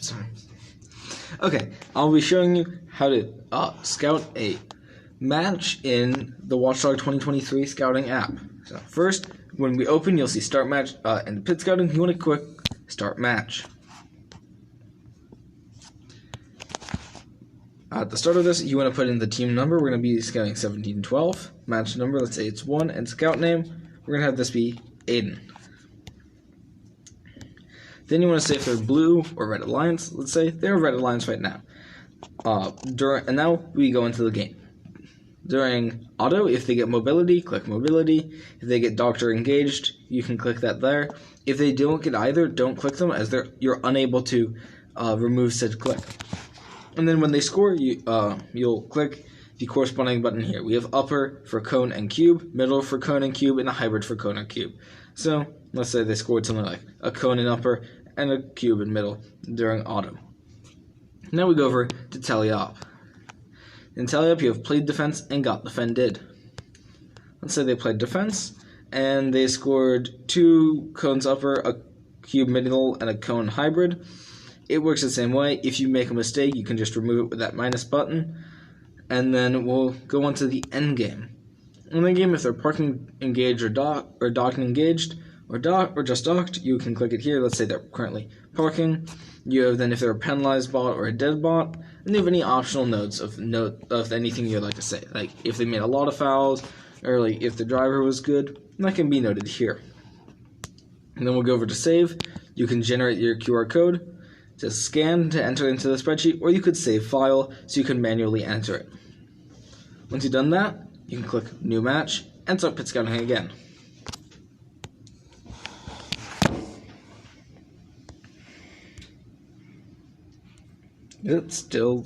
Sorry. Okay, I'll be showing you how to scout a match in the WatchDawg 2023 scouting app. So first, when we open, you'll see Start Match and the Pit Scouting. You want to click Start Match. At the start of this, you want to put in the team number. We're going to be scouting 1712. Match number, let's say it's 1, and scout name, we're going to have this be Aiden. Then you want to say if they're blue or red alliance. Let's say they're red alliance right now. And now we go into the game. During auto, if they get mobility, click mobility. If they get doctor engaged, you can click that there. If they don't get either, don't click them, as you're unable to remove said click. And then when they score, you'll click the corresponding button here. We have upper for cone and cube, middle for cone and cube, and a hybrid for cone and cube. So let's say they scored something like a cone in upper and a cube in middle during auto. Now we go over to tally up. In tally up, you have played defense and got defended. Let's say they played defense and they scored 2 cones upper, a cube middle, and a cone hybrid. It works the same way. If you make a mistake, you can just remove it with that minus button, and then we'll go on to the end game. In the game, if they're parking engaged or docking engaged or just docked, you can click it here. Let's say they're currently parking. You have then if they're a penalized bot or a dead bot, and you have any optional notes of anything you'd like to say, like if they made a lot of fouls or like if the driver was good, that can be noted here. And then we'll go over to save. You can generate your QR code to scan to enter into the spreadsheet, or you could save file so you can manually enter it. Once you've done that, you can click New Match and start pit scouting again. It's still